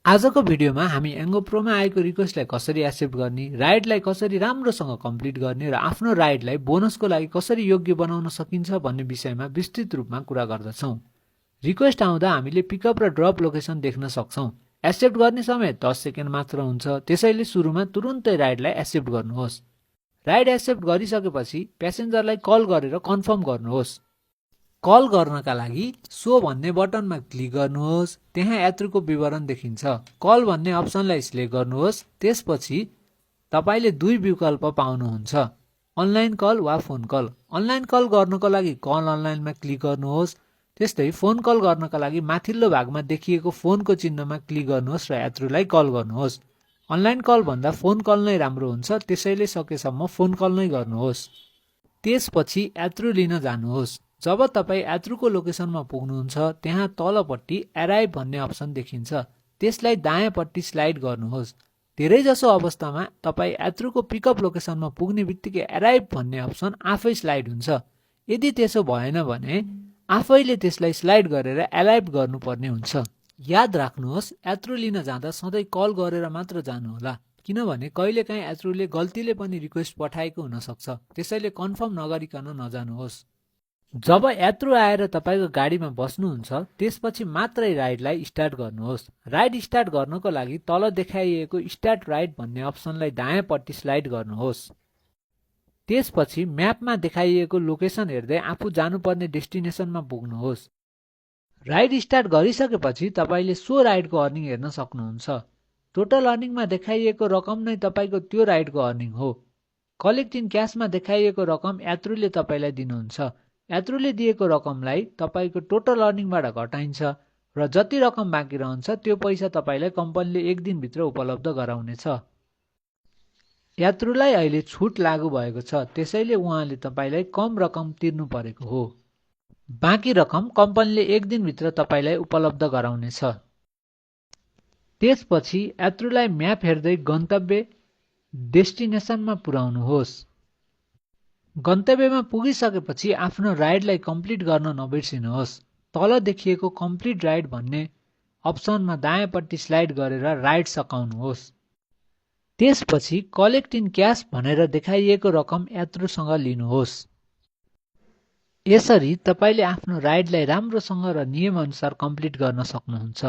आजको भिडियोमा हामी एङ्गो प्रोमा आएको रिक्वेस्टलाई कसरी एक्सेप्ट गर्ने, राइडलाई कसरी राम्रोसँग कम्प्लिट गर्ने र आफ्नो राइडलाई बोनसको लागि कसरी योग्य बनाउन सकिन्छ भन्ने विषयमा विस्तृत रूपमा कुरा गर्दछौं। रिक्वेस्ट आउँदा हामीले पिकअप र ड्रप लोकेसन देख्न सक्छौं। एक्सेप्ट गर्ने समय 10 सेकेन्ड मात्र हुन्छ, त्यसैले सुरुमा तुरुन्तै राइडलाई एक्सेप्ट गर्नुहोस्। राइड एक्सेप्ट गरिसकेपछि प्यासेन्जरलाई कल गरेर कन्फर्म गर्नुहोस्। कल गर्नका लागि सो भन्ने बटनमा क्लिक गर्नुहोस्। त्यहाँ यात्रुको विवरण देखिन्छ। कल भन्ने अप्सनलाई सिलेक्ट गर्नुहोस्। त्यसपछि तपाईले दुई विकल्प पाउनुहुन्छ, अनलाइन कल वा फोन कल। अनलाइन कल गर्नको लागि कल अनलाइनमा क्लिक गर्नुहोस्। त्यस्तै फोन कल गर्नका लागि माथिल्लो भागमा देखिएको फोनको चिन्हमा क्लिक गर्नुहोस् र यात्रुलाई कल गर्नुहोस्। अनलाइन कल भन्दा फोन कल नै राम्रो हुन्छ, त्यसैले सकेसम्म फोन कल नै गर्नुहोस्। त्यसपछि यात्रु लिन जानुहोस्। जब तपाई यात्रुको लोकेसनमा पुग्नुहुन्छ त्यहाँ तलपट्टि अराइभ भन्ने अप्सन देखिन्छ, त्यसलाई दायाँपट्टि स्लाइड गर्नुहोस्। धेरैजसो अवस्थामा तपाई यात्रुको पिकअप लोकेसनमा पुग्ने बित्तिकै अराइभ भन्ने अप्सन आफै स्लाइड हुन्छ। यदि त्यसो भएन भने आफैले त्यसलाई स्लाइड गरेर अराइभ गर्नुपर्ने हुन्छ। याद राख्नुहोस्, यात्रु लिन जाँदा सधैँ कल गरेर मात्र जानुहोला, किनभने कहिलेकाहीँ यात्रुले गल्तीले पनि रिक्वेस्ट पठाएको हुन सक्छ, त्यसैले कन्फर्म नगरिकन नजानुहोस्। जब यात्रु आएर तपाईको गाडीमा बस्नुहुन्छ त्यसपछि मात्रै राइडलाई स्टार्ट गर्नुहोस्। राइड स्टार्ट गर्नको लागि तल देखाइएको स्टार्ट राइड भन्ने अप्सनलाई दायाँपट्टि स्लाइड गर्नुहोस्। त्यसपछि म्यापमा देखाइएको लोकेसन हेर्दै आफू जानुपर्ने डेस्टिनेसनमा पुग्नुहोस्। राइड स्टार्ट गरिसकेपछि तपाईले सो राइडको अर्निङ हेर्न सक्नुहुन्छ। टोटल अर्निङमा देखाइएको रकम नै तपाईको त्यो राइडको अर्निङ हो। कलेक्ट इन क्याशमा देखाइएको रकम यात्रुले तपाईलाई दिनुहुन्छ। यात्रुले दिएको रकमलाई तपाईको टोटल अर्निङबाट घटाइन्छ र जति रकम बाँकी रहन्छ त्यो पैसा तपाईलाई कम्पनीले एक दिनभित्र उपलब्ध गराउनेछ। यात्रुलाई अहिले छुट लागू भएको छ, त्यसैले उहाँले तपाईलाई कम रकम तिर्नु परेको हो। बाँकी रकम कम्पनीले एक दिनभित्र तपाईलाई उपलब्ध गराउनेछ। त्यसपछि यात्रुलाई म्याप हेर्दै गन्तव्य डेस्टिनेसनमा पुर्याउनुहोस्। गन्तव्यमा पुगिसकेपछि आफ्नो राइडलाई कम्प्लिट गर्न नबिर्सिनुहोस्। तल देखिएको कम्प्लिट राइड भन्ने अप्सनमा दायाँपट्टि स्लाइड गरेर राइड सकाउनुहोस्। त्यसपछि कलेक्ट इन क्याश भनेर देखाइएको रकम यात्रुसँग लिनुहोस्। यसरी तपाईले आफ्नो राइडलाई राम्रोसँग र नियमअनुसार कम्प्लिट गर्न सक्नुहुन्छ।